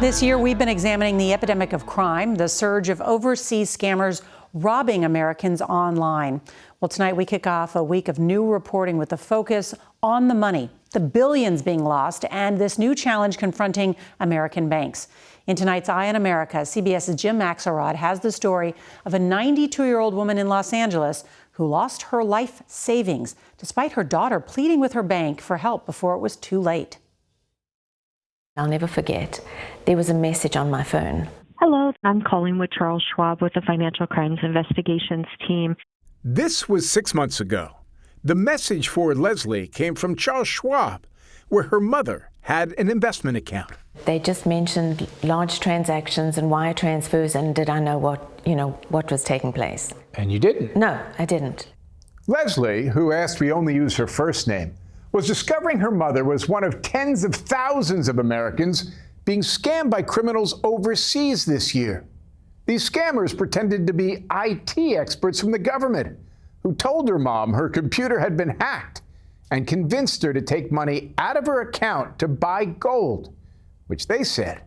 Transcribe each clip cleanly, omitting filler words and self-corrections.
This year, we've been examining the epidemic of crime, the surge of overseas scammers robbing Americans online. Well, tonight we kick off a week of new reporting with a focus on the money, the billions being lost, and this new challenge confronting American banks. In tonight's Eye on America, CBS's Jim Axelrod has the story of a 92-year-old woman in Los Angeles who lost her life savings despite her daughter pleading with her bank for help before it was too late. I'll never forget, there was a message on my phone. Hello, I'm calling with Charles Schwab with the Financial Crimes Investigations team. This was 6 months ago. The message for Leslie came from Charles Schwab, where her mother had an investment account. They just mentioned large transactions and wire transfers, and did I know what was taking place? And you didn't? No, I didn't. Leslie, who asked we only use her first name, was discovering her mother was one of tens of thousands of Americans being scammed by criminals overseas this year. These scammers pretended to be IT experts from the government who told her mom her computer had been hacked and convinced her to take money out of her account to buy gold, which they said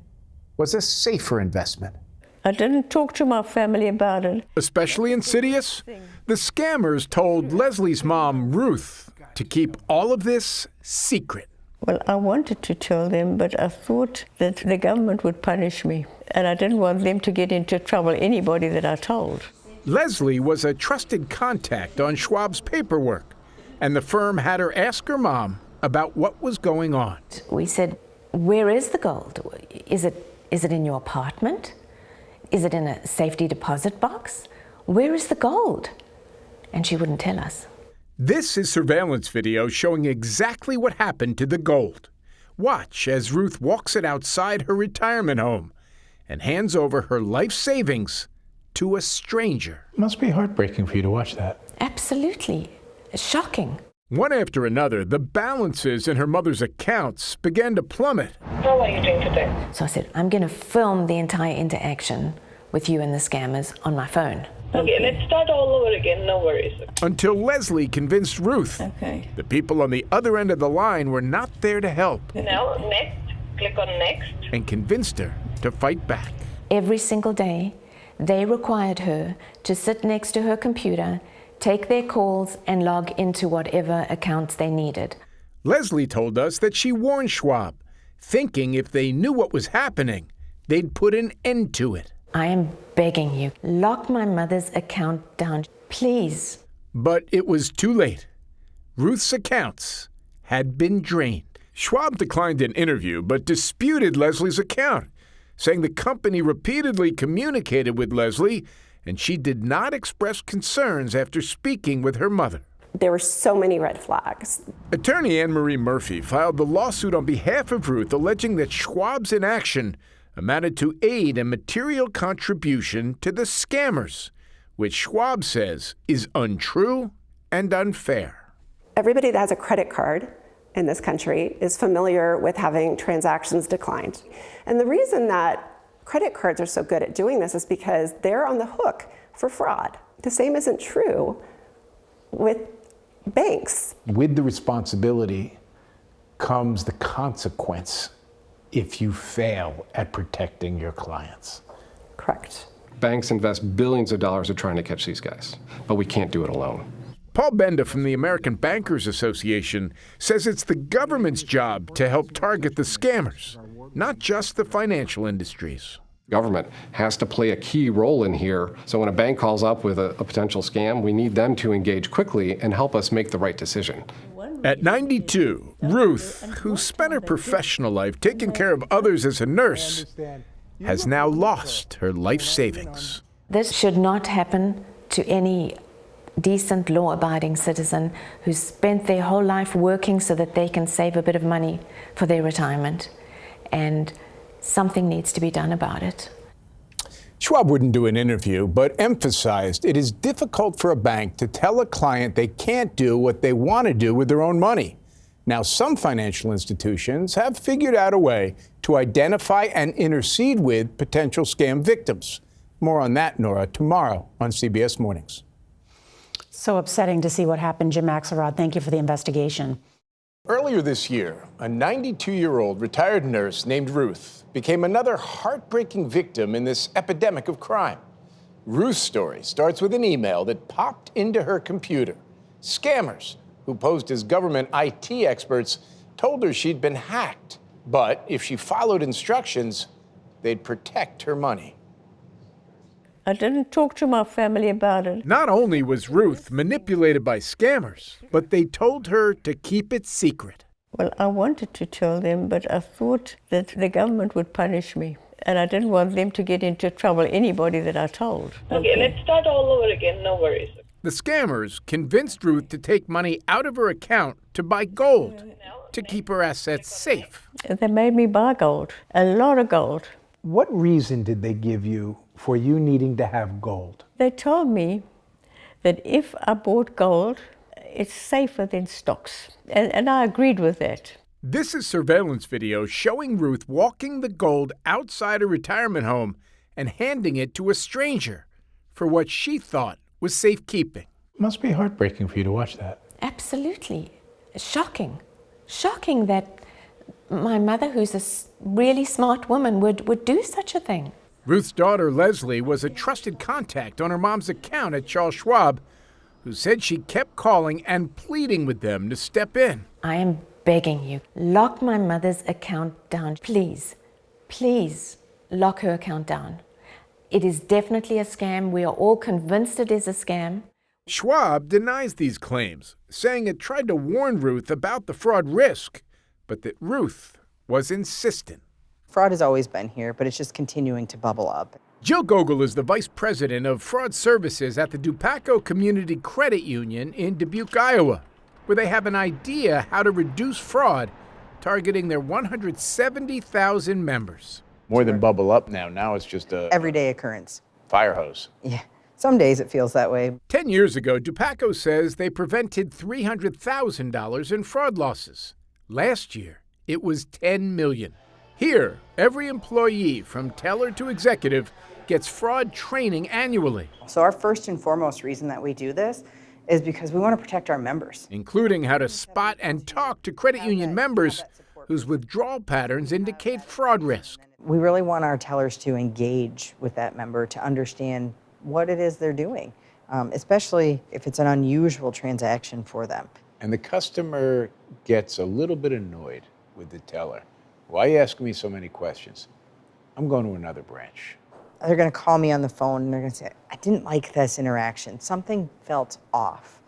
was a safer investment. I didn't talk to my family about it. Especially insidious, the scammers told Leslie's mom, Ruth, to keep all of this secret. Well, I wanted to tell them, but I thought that the government would punish me, and I didn't want them to get into trouble, anybody that I told. Leslie was a trusted contact on Schwab's paperwork, and the firm had her ask her mom about what was going on. We said, where is the gold? Is it in your apartment? Is it in a safety deposit box? Where is the gold? And she wouldn't tell us. This is surveillance video showing exactly what happened to the gold. Watch as Ruth walks it outside her retirement home and hands over her life savings to a stranger. It must be heartbreaking for you to watch that. Absolutely. Shocking. One after another, the balances in her mother's accounts began to plummet. How are you doing today? So I said, I'm going to film the entire interaction with you and the scammers on my phone. Okay, let's start all over again, no worries. Until Leslie convinced Ruth. Okay. The people on the other end of the line were not there to help. Now, next, click on next. And convinced her to fight back. Every single day, they required her to sit next to her computer, take their calls, and log into whatever accounts they needed. Leslie told us that she warned Schwab, thinking if they knew what was happening, they'd put an end to it. I am begging you, lock my mother's account down, please. But it was too late. Ruth's accounts had been drained. Schwab declined an interview, but disputed Leslie's account, saying the company repeatedly communicated with Leslie, and she did not express concerns after speaking with her mother. There were so many red flags. Attorney Anne Marie Murphy filed the lawsuit on behalf of Ruth, alleging that Schwab's inaction amounted to aid and material contribution to the scammers, which Schwab says is untrue and unfair. Everybody that has a credit card in this country is familiar with having transactions declined. And the reason that credit cards are so good at doing this is because they're on the hook for fraud. The same isn't true with banks. With the responsibility comes the consequence if you fail at protecting your clients. Correct. Banks invest billions of dollars in trying to catch these guys, but we can't do it alone. Paul Benda from the American Bankers Association says it's the government's job to help target the scammers, not just the financial industries. Government has to play a key role in here. So when a bank calls up with a potential scam, we need them to engage quickly and help us make the right decision. At 92, Ruth, who spent her professional life taking care of others as a nurse, has now lost her life savings. This should not happen to any decent, law-abiding citizen who's spent their whole life working so that they can save a bit of money for their retirement. And something needs to be done about it. Schwab wouldn't do an interview, but emphasized it is difficult for a bank to tell a client they can't do what they want to do with their own money. Now, some financial institutions have figured out a way to identify and intercede with potential scam victims. More on that, Norah, tomorrow on CBS Mornings. So upsetting to see what happened, Jim Axelrod. Thank you for the investigation. Earlier this year, a 92-year-old retired nurse named Ruth became another heartbreaking victim in this epidemic of crime. Ruth's story starts with an email that popped into her computer. Scammers, who posed as government IT experts, told her she'd been hacked, but if she followed instructions, they'd protect her money. I didn't talk to my family about it. Not only was Ruth manipulated by scammers, but they told her to keep it secret. Well, I wanted to tell them, but I thought that the government would punish me. And I didn't want them to get into trouble, anybody that I told. Okay, let's start all over again, no worries. The scammers convinced Ruth to take money out of her account to buy gold to keep her assets safe. They made me buy gold, a lot of gold. What reason did they give you for you needing to have gold? They told me that if I bought gold, it's safer than stocks. And I agreed with that. This is surveillance video showing Ruth walking the gold outside a retirement home and handing it to a stranger for what she thought was safekeeping. Must be heartbreaking for you to watch that. Absolutely. Shocking. Shocking that my mother, who's a really smart woman, would do such a thing. Ruth's daughter, Leslie, was a trusted contact on her mom's account at Charles Schwab, who said she kept calling and pleading with them to step in. I am begging you, lock my mother's account down. Please, please lock her account down. It is definitely a scam. We are all convinced it is a scam. Schwab denies these claims, saying it tried to warn Ruth about the fraud risk, but that Ruth was insistent. Fraud has always been here, but it's just continuing to bubble up. Jill Gogol is the vice president of fraud services at the Dupaco Community Credit Union in Dubuque, Iowa, where they have an idea how to reduce fraud, targeting their 170,000 members. More than bubble up now. Now it's just a Everyday occurrence. fire hose. Yeah, some days it feels that way. 10 years ago, Dupaco says they prevented $300,000 in fraud losses. Last year, it was $10 million. Here, every employee from teller to executive gets fraud training annually. So our first and foremost reason that we do this is because we want to protect our members. Including how to spot and talk to credit union members whose withdrawal patterns indicate fraud risk. We really want our tellers to engage with that member to understand what it is they're doing, especially if it's an unusual transaction for them. And the customer gets a little bit annoyed with the teller. Why are you asking me so many questions? I'm going to another branch. They're going to call me on the phone and they're going to say, I didn't like this interaction. Something felt off.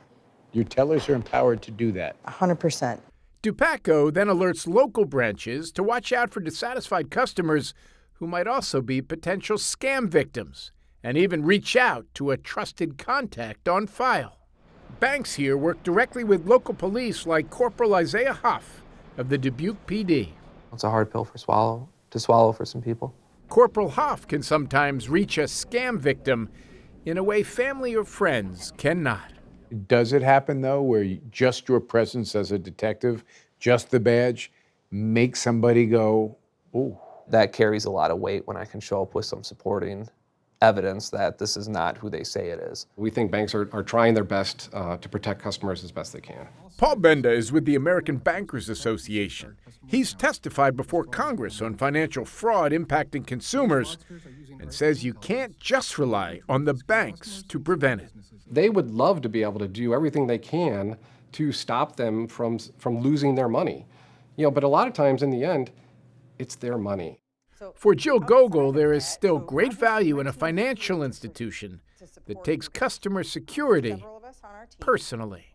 Your tellers are empowered to do that. 100%. Dupaco then alerts local branches to watch out for dissatisfied customers who might also be potential scam victims, and even reach out to a trusted contact on file. Banks here work directly with local police like Corporal Isaiah Huff of the Dubuque PD. It's a hard pill to swallow for some people. Corporal Huff can sometimes reach a scam victim in a way family or friends cannot. Does it happen, though, where just your presence as a detective, just the badge, makes somebody go, ooh? That carries a lot of weight when I can show up with some supporting evidence that this is not who they say it is. We think banks are trying their best to protect customers as best they can. Paul Benda is with the American Bankers Association. He's testified before Congress on financial fraud impacting consumers and says you can't just rely on the banks to prevent it. They would love to be able to do everything they can to stop them from losing their money. But a lot of times in the end, it's their money. For Jill Gogol, there is still great value in a financial institution that takes customer security personally.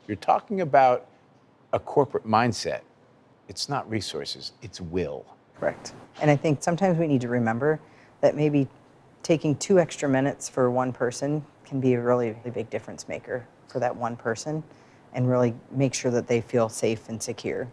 You're talking about a corporate mindset. It's not resources, it's will. Correct. And I think sometimes we need to remember that maybe taking 2 extra minutes for one person can be a really big difference maker for that one person and really make sure that they feel safe and secure.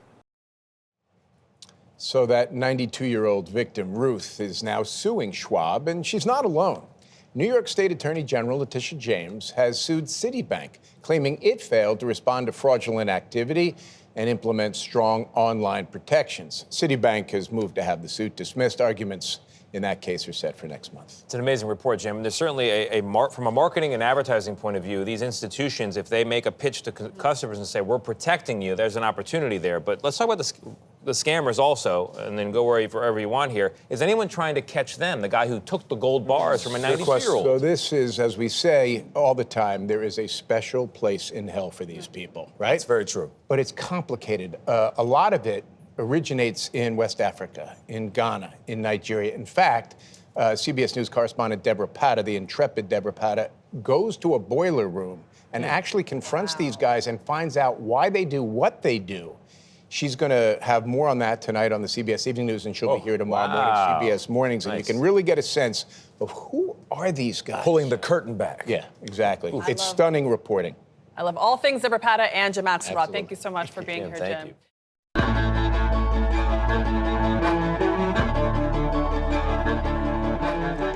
So that 92-year-old victim, Ruth, is now suing Schwab, and she's not alone. New York State Attorney General Letitia James has sued Citibank, claiming it failed to respond to fraudulent activity and implement strong online protections. Citibank has moved to have the suit dismissed. Arguments in that case, are set for next month. It's an amazing report, Jim. There's certainly from a marketing and advertising point of view, these institutions, if they make a pitch to customers and say, we're protecting you, there's an opportunity there. But let's talk about the scammers also, and then go wherever you want here. Is anyone trying to catch them, the guy who took the gold bars from a 92-year-old? So this is, as we say all the time, there is a special place in hell for these people, right? That's very true. But it's complicated. A lot of it originates in West Africa, in Ghana, in Nigeria. In fact, CBS News correspondent Deborah Patta, the intrepid Deborah Patta, goes to a boiler room and actually confronts these guys and finds out why they do what they do. She's going to have more on that tonight on the CBS Evening News, and she'll be here tomorrow morning, CBS Mornings, and you can really get a sense of who are these guys. Pulling the curtain back. Yeah, exactly. It's stunning reporting. I love all things Deborah Patta and Jim Axelrod. Thank you so much for being here, Jim. You.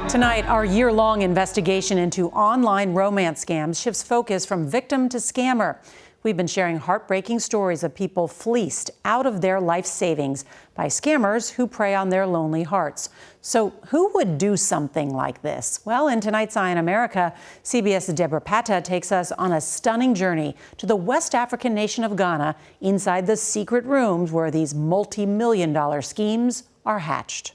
Tonight, our year-long investigation into online romance scams shifts focus from victim to scammer. We've been sharing heartbreaking stories of people fleeced out of their life savings by scammers who prey on their lonely hearts. So who would do something like this? Well, in tonight's Eye on America, CBS's Deborah Patta takes us on a stunning journey to the West African nation of Ghana, inside the secret rooms where these multi-million-dollar schemes are hatched.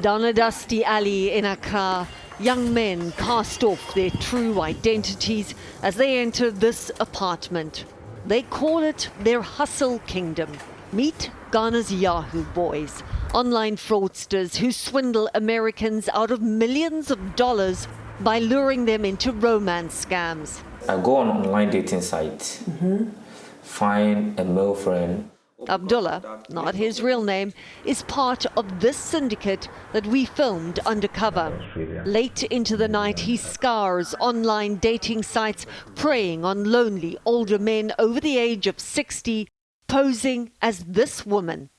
Down a dusty alley in Accra, young men cast off their true identities as they enter this apartment. They call it their hustle kingdom. Meet Ghana's Yahoo boys, online fraudsters who swindle Americans out of millions of dollars by luring them into romance scams. I go on online dating sites, find a male friend. Abdullah, not his real name, is part of this syndicate that we filmed undercover. Late into the night, he scours online dating sites, preying on lonely older men over the age of 60, posing as this woman.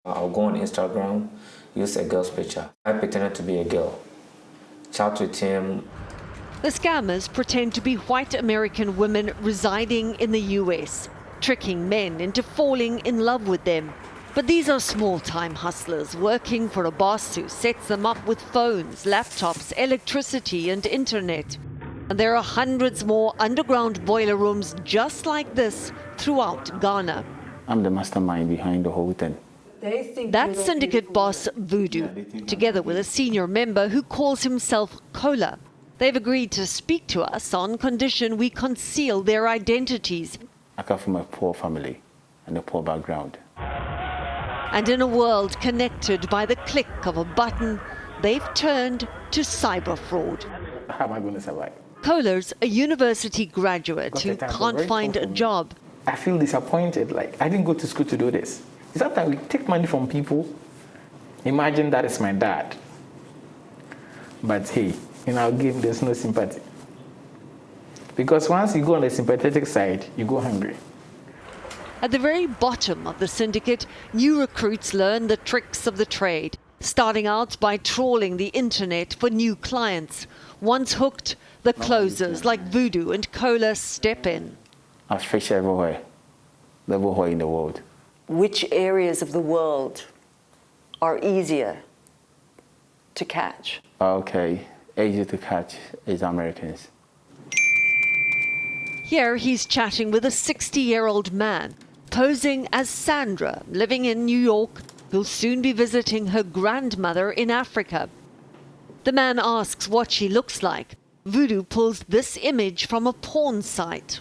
I'll go on Instagram, use a girl's picture. I pretended to be a girl, chat with him. The scammers pretend to be white American women residing in the US, tricking men into falling in love with them. But these are small-time hustlers working for a boss who sets them up with phones, laptops, electricity and internet. And there are hundreds more underground boiler rooms just like this throughout Ghana. I'm the mastermind behind the whole thing. That's syndicate boss Voodoo, together with a senior member who calls himself Kola. They've agreed to speak to us on condition we conceal their identities. I come from a poor family and a poor background. And in a world connected by the click of a button, they've turned to cyber fraud. How am I going to survive? Kola's a university graduate who can't find a job. I feel disappointed, like I didn't go to school to do this. Sometimes we take money from people, imagine that is my dad. But hey, in our game there's no sympathy. Because once you go on the sympathetic side, you go hungry. At the very bottom of the syndicate, new recruits learn the tricks of the trade, starting out by trawling the internet for new clients. Once hooked, the closers like Voodoo and Kola step in. I've fished everywhere in the world. Which areas of the world are easier to catch? Okay, easier to catch is Americans. Here he's chatting with a 60-year-old man, posing as Sandra, living in New York, who'll soon be visiting her grandmother in Africa. The man asks what she looks like. Voodoo pulls this image from a porn site.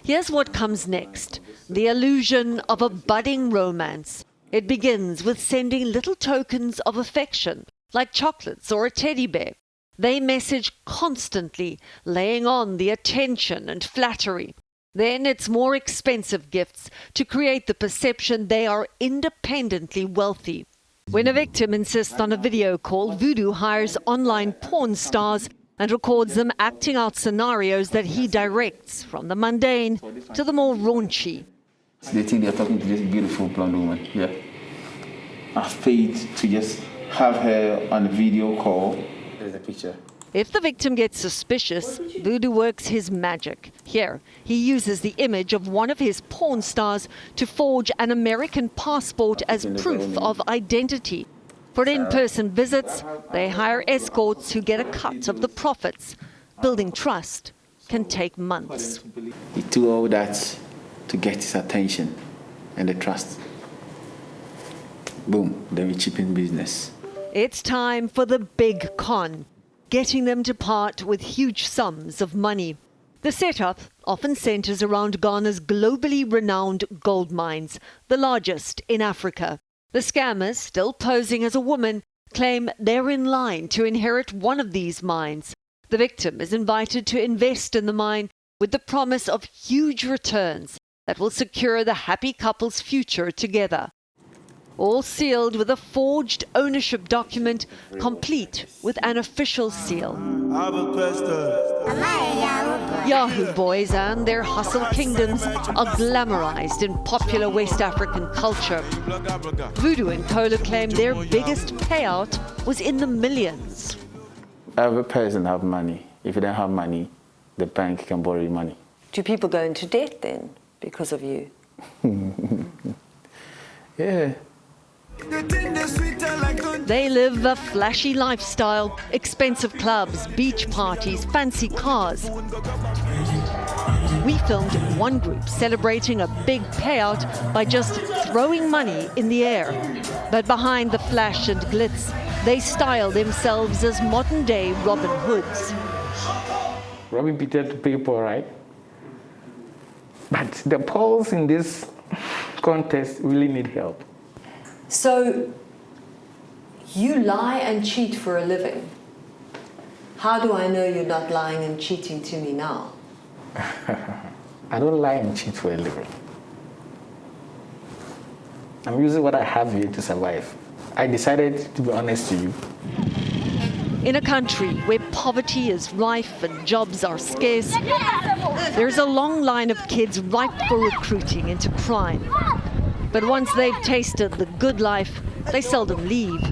Here's what comes next, the illusion of a budding romance. It begins with sending little tokens of affection, like chocolates or a teddy bear. They message constantly, laying on the attention and flattery. Then it's more expensive gifts to create the perception they are independently wealthy. When a victim insists on a video call, Voodoo hires online porn stars and records them acting out scenarios that he directs, from the mundane to the more raunchy. They think they're talking to this beautiful blonde woman, yeah. I've paid to just have her on a video call. There's a picture. If the victim gets suspicious, Voodoo works his magic. Here, he uses the image of one of his porn stars to forge an American passport as proof of identity. For in-person visits, they hire escorts who get a cut of the profits. Building trust can take months. He took all that to get his attention and the trust. Boom, then we chip in business. It's time for the big con, getting them to part with huge sums of money. The setup often centers around Ghana's globally renowned gold mines, the largest in Africa. The scammers, still posing as a woman, claim they're in line to inherit one of these mines. The victim is invited to invest in the mine with the promise of huge returns that will secure the happy couple's future together. All sealed with a forged ownership document, complete with an official seal. Yahoo boys and their hustle kingdoms are glamorized in popular West African culture. Voodoo and Kola claim their biggest payout was in the millions. Every person have money. If you don't have money, the bank can borrow you money. Do people go into debt then because of you? Yeah. They live a flashy lifestyle, expensive clubs, beach parties, fancy cars. We filmed one group celebrating a big payout by just throwing money in the air. But behind the flash and glitz, they style themselves as modern-day Robin Hoods. Robbing Peter to pay Paul, right? But the Pauls in this contest really need help. So, you lie and cheat for a living. How do I know you're not lying and cheating to me now? I don't lie and cheat for a living. I'm using what I have here to survive. I decided to be honest to you. In a country where poverty is rife and jobs are scarce, there's a long line of kids ripe for recruiting into crime. But once they've tasted the good life, they seldom leave,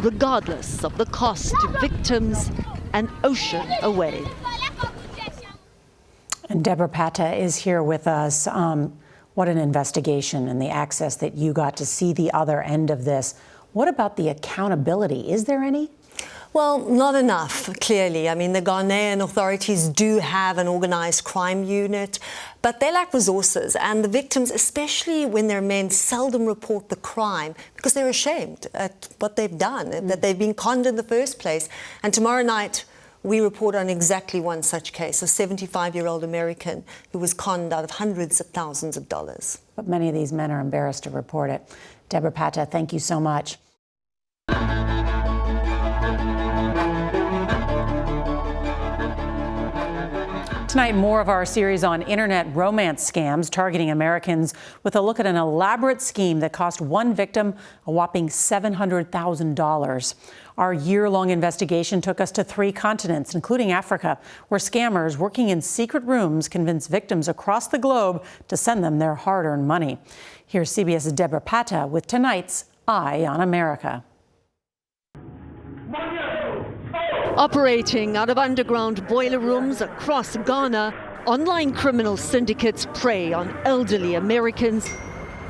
regardless of the cost to victims an ocean away. And Deborah Pata is here with us. What an investigation and the access that you got to see the other end of this. What about the accountability? Is there any? Well, not enough, clearly. I mean, the Ghanaian authorities do have an organized crime unit, but they lack resources. And the victims, especially when they're men, seldom report the crime because they're ashamed at what they've done, that they've been conned in the first place. And tomorrow night, we report on exactly one such case, a 75-year-old American who was conned out of hundreds of thousands of dollars. But many of these men are embarrassed to report it. Deborah Pata, thank you so much. Tonight, more of our series on internet romance scams targeting Americans with a look at an elaborate scheme that cost one victim a whopping $700,000. Our year-long investigation took us to 3 continents, including Africa, where scammers working in secret rooms convince victims across the globe to send them their hard-earned money. Here's CBS's Deborah Pata with tonight's Eye on America. Operating out of underground boiler rooms across Ghana, online criminal syndicates prey on elderly Americans,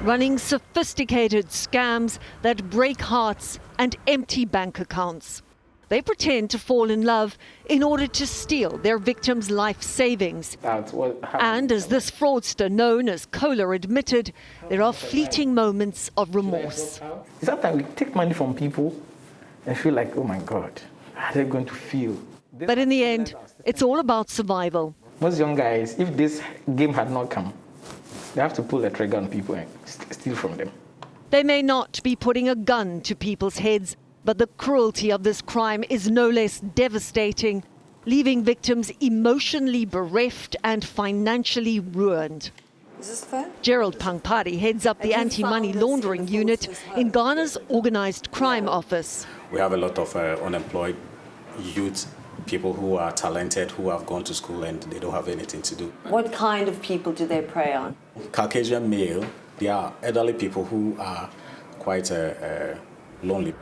running sophisticated scams that break hearts and empty bank accounts. They pretend to fall in love in order to steal their victims' life savings. And as this fraudster known as Kola admitted, there are fleeting moments of remorse. Sometimes we take money from people and feel like, oh my God, how are they going to feel? But in the end, it's all about survival. Most young guys, if this game had not come, they have to pull the trigger on people and steal from them. They may not be putting a gun to people's heads, but the cruelty of this crime is no less devastating, leaving victims emotionally bereft and financially ruined. Is this fair? Gerald Pangpari heads up the anti-money laundering unit in Ghana's Organized Crime Office. We have a lot of unemployed youth, people who are talented, who have gone to school and they don't have anything to do. What kind of people do they prey on? Caucasian male, they are elderly people who are quite lonely.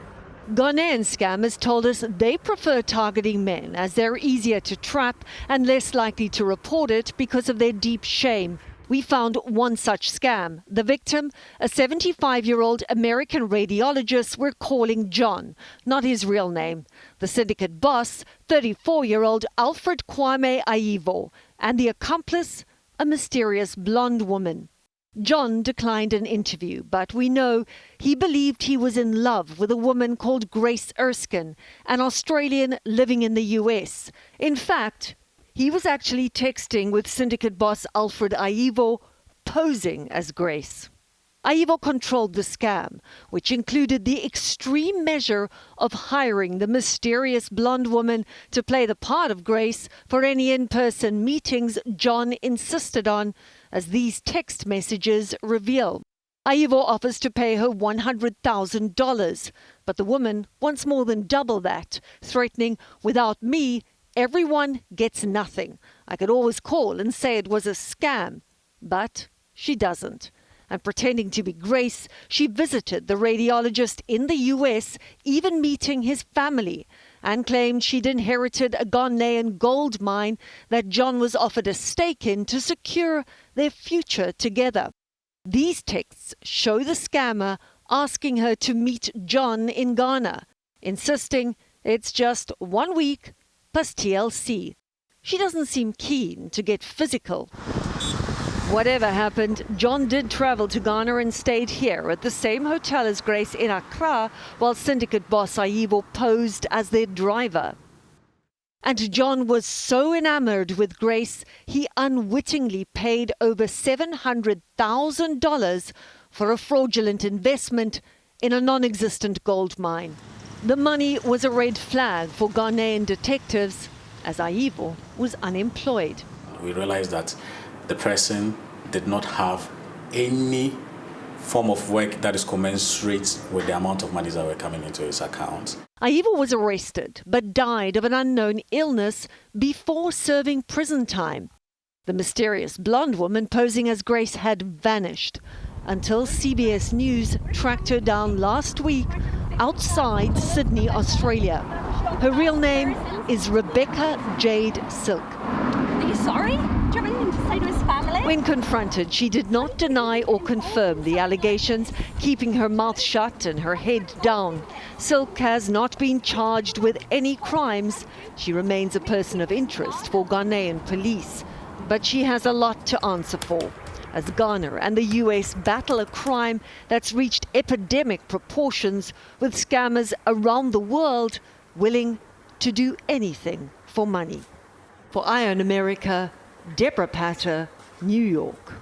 Ghanaian scammers told us they prefer targeting men as they're easier to trap and less likely to report it because of their deep shame. We found one such scam. The victim, a 75-year-old American radiologist we're calling John, not his real name. The syndicate boss, 34-year-old Alfred Kwame Aivo, and the accomplice, a mysterious blonde woman. John declined an interview, but we know he believed he was in love with a woman called Grace Erskine, an Australian living in the US. In fact, he was actually texting with syndicate boss Alfred Aivo, posing as Grace. Aivo controlled the scam, which included the extreme measure of hiring the mysterious blonde woman to play the part of Grace for any in-person meetings John insisted on, as these text messages reveal. Aivo offers to pay her $100,000, but the woman wants more than double that, threatening, "Without me, everyone gets nothing. I could always call and say it was a scam." But she doesn't. And pretending to be Grace, she visited the radiologist in the US, even meeting his family, and claimed she'd inherited a Ghanaian gold mine that John was offered a stake in to secure their future together. These texts show the scammer asking her to meet John in Ghana, insisting it's just 1 week plus TLC. She doesn't seem keen to get physical. Whatever happened, John did travel to Ghana and stayed here at the same hotel as Grace in Accra, while syndicate boss Aivo posed as their driver. And John was so enamored with Grace, he unwittingly paid over $700,000 for a fraudulent investment in a non-existent gold mine. The money was a red flag for Ghanaian detectives, as Aivo was unemployed. We realized that the person did not have any form of work that is commensurate with the amount of money that were coming into his account. Aivo was arrested but died of an unknown illness before serving prison time. The mysterious blonde woman posing as Grace had vanished until CBS News tracked her down last week outside Sydney, Australia. Her real name is Rebecca Jade Silk. Are you sorry? Do you have anything to say to his family? When confronted, she did not deny or confirm the allegations, keeping her mouth shut and her head down. Silk has not been charged with any crimes. She remains a person of interest for Ghanaian police, but she has a lot to answer for, as Ghana and the US battle a crime that's reached epidemic proportions, with scammers around the world willing to do anything for money. For Eye on America, Deborah Patter, New York.